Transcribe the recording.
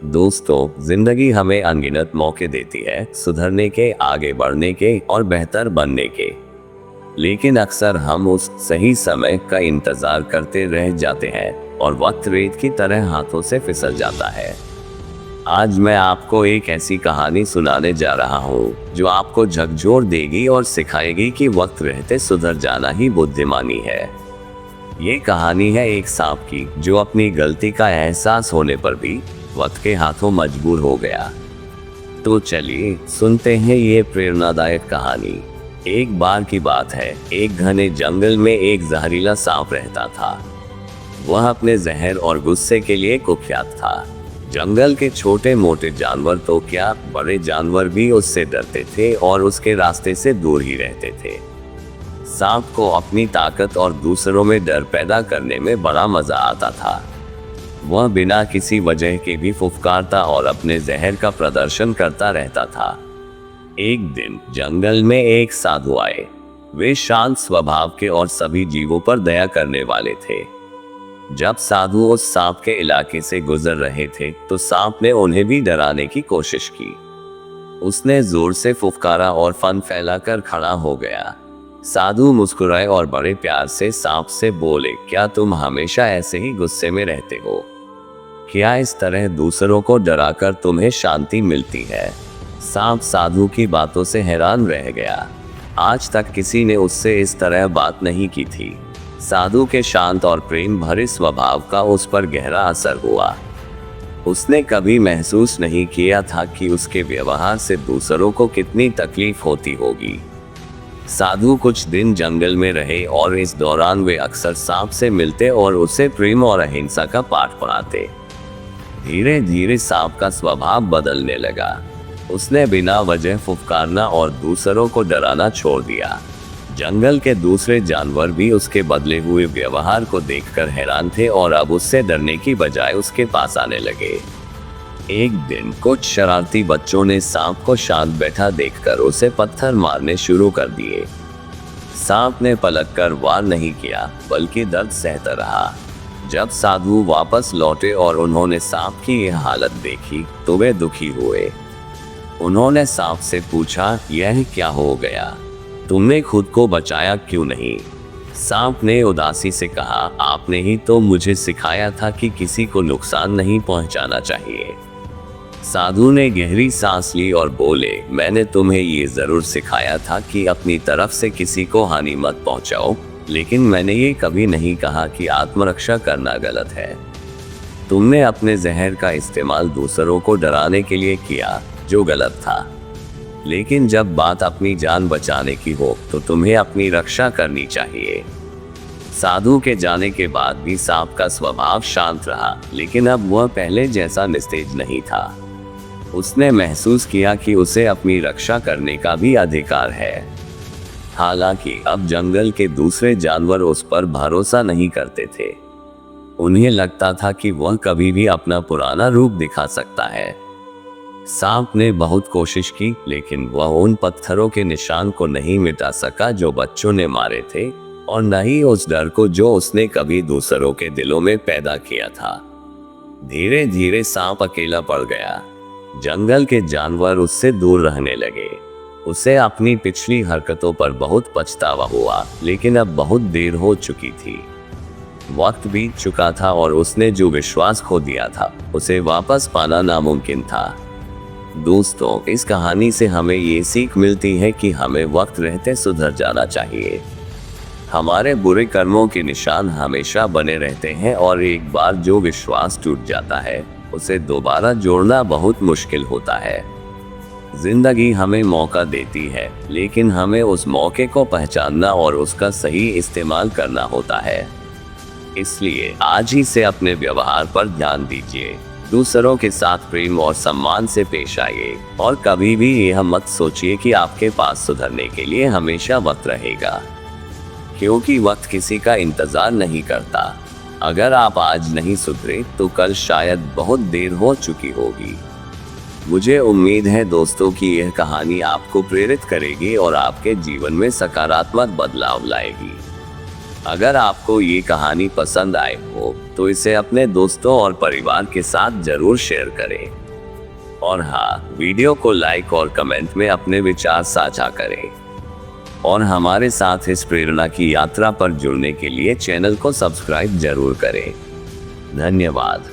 दोस्तों, जिंदगी हमें अनगिनत मौके देती है सुधरने के, आगे बढ़ने के और बेहतर बनने के। लेकिन अक्सर हम उस सही समय का इंतजार करते रह जाते हैं और वक्त रेत की तरह हाथों से फिसल जाता है। आज मैं आपको एक ऐसी कहानी सुनाने जा रहा हूँ जो आपको झकझोर देगी और सिखाएगी कि वक्त रहते सुधर जाना ही बुद्धिमानी है। ये कहानी है एक सांप की जो अपनी गलती का एहसास होने पर भी वक्त के हाथों मजबूर हो गया। तो चलिए सुनते हैं ये प्रेरणादायक कहानी। एक बार की बात है, एक घने जंगल में एक जहरीला सांप रहता था। वह अपने जहर और गुस्से के लिए कुख्यात था। जंगल के छोटे मोटे जानवर तो क्या, बड़े जानवर भी उससे डरते थे और उसके रास्ते से दूर ही रहते थे। सांप को अपनी ताकत और दूसरों में डर पैदा करने में बड़ा मजा आता था। वह बिना किसी वजह के भी फुफकारता और अपने जहर का प्रदर्शन करता रहता था। एक दिन जंगल में एक साधु आए। वे शांत स्वभाव के और सभी जीवों पर दया करने वाले थे। जब साधु उस सांप के इलाके से गुजर रहे थे तो सांप ने उन्हें भी डराने की कोशिश की। उसने जोर से फुफकारा और फन फैलाकर खड़ा हो गया। साधु मुस्कुराए और बड़े प्यार से सांप से बोले, क्या तुम हमेशा ऐसे ही गुस्से में रहते हो? क्या इस तरह दूसरों को डराकर तुम्हें शांति मिलती है? सांप साधु की बातों से हैरान रह गया। आज तक किसी ने उससे इस तरह बात नहीं की थी। साधु के शांत और प्रेम भरे स्वभाव का उस पर गहरा असर हुआ। उसने कभी महसूस नहीं किया था कि उसके व्यवहार से दूसरों को कितनी तकलीफ होती होगी। साधु कुछ दिन जंगल में रहे और इस दौरान वे अक्सर सांप से मिलते और उसे प्रेम और अहिंसा का पाठ पढ़ाते। धीरे धीरे सांप का स्वभाव बदलने लगा। उसने बिना वजह फुफकारना और दूसरों को डराना छोड़ दिया। जंगल के दूसरे जानवर भी उसके बदले हुए व्यवहार को देखकर हैरान थे और अब उससे डरने की बजाय उसके पास आने लगे। एक दिन कुछ शरारती बच्चों ने सांप को शांत बैठा देखकर उसे पत्थर मारने शुरू कर दिए। सांप ने पलक कर वार नहीं किया, बल्कि दर्द सहता रहा। जब साधु वापस लौटे और उन्होंने सांप की यह हालत देखी तो वे दुखी हुए। उन्होंने सांप से पूछा, यह क्या हो गया? तुमने खुद को बचाया क्यों नहीं? सांप ने उदासी से कहा, आपने ही तो मुझे सिखाया था कि किसी को नुकसान नहीं पहुंचाना चाहिए। साधु ने गहरी सांस ली और बोले, मैंने तुम्हें ये जरूर सिखाया था कि अपनी तरफ से किसी को हानि मत पहुंचाओ, लेकिन मैंने ये कभी नहीं कहा कि आत्मरक्षा करना गलत है। तुमने अपने जहर का इस्तेमाल दूसरों को डराने के लिए किया, जो गलत था। लेकिन जब बात अपनी जान बचाने की हो तो तुम्हें अपनी रक्षा करनी चाहिए। साधु के जाने के बाद भी सांप का स्वभाव शांत रहा, लेकिन अब वह पहले जैसा निस्तेज नहीं था। उसने महसूस किया कि उसे अपनी रक्षा करने का भी अधिकार है। हालांकि अब जंगल के दूसरे जानवर उस पर भरोसा नहीं करते थे। उन्हें लगता था कि वह कभी भी अपना पुराना रूप दिखा सकता है। सांप ने बहुत कोशिश की, लेकिन वह उन पत्थरों के निशान को नहीं मिटा सका जो बच्चों ने मारे थे, और न ही उस डर को जो उसने कभी दूसरों के दिलों में पैदा किया था। धीरे धीरे सांप अकेला पड़ गया। जंगल के जानवर उससे दूर रहने लगे। उसे अपनी पिछली हरकतों पर बहुत पछतावा हुआ, लेकिन अब बहुत देर हो चुकी थी। वक्त बीत चुका था और उसने जो विश्वास खो दिया था उसे वापस पाना नामुमकिन था। दोस्तों, इस कहानी से हमें ये सीख मिलती है कि हमें वक्त रहते सुधर जाना चाहिए। हमारे बुरे कर्मों के निशान हमेशा बने रहते हैं और एक बार जो विश्वास टूट जाता है उसे दोबारा जोड़ना बहुत मुश्किल होता है। जिंदगी हमें मौका देती है, लेकिन हमें उस मौके को पहचानना और उसका सही इस्तेमाल करना होता है। इसलिए आज ही से अपने व्यवहार पर ध्यान दीजिए, दूसरों के साथ प्रेम और सम्मान से पेश आइए, और कभी भी यह मत सोचिए कि आपके पास सुधरने के लिए हमेशा वक्त रहेगा, क्योंकि वक्त किसी का इंतजार नहीं करता। अगर आप आज नहीं सुधरे तो कल शायद बहुत देर हो चुकी होगी। मुझे उम्मीद है दोस्तों कि यह कहानी आपको प्रेरित करेगी और आपके जीवन में सकारात्मक बदलाव लाएगी। अगर आपको ये कहानी पसंद आए हो तो इसे अपने दोस्तों और परिवार के साथ जरूर शेयर करें। और हाँ, वीडियो को लाइक और कमेंट में अपने विचार साझा करें। और हमारे साथ इस प्रेरणा की यात्रा पर जुड़ने के लिए चैनल को सब्सक्राइब जरूर करें। धन्यवाद।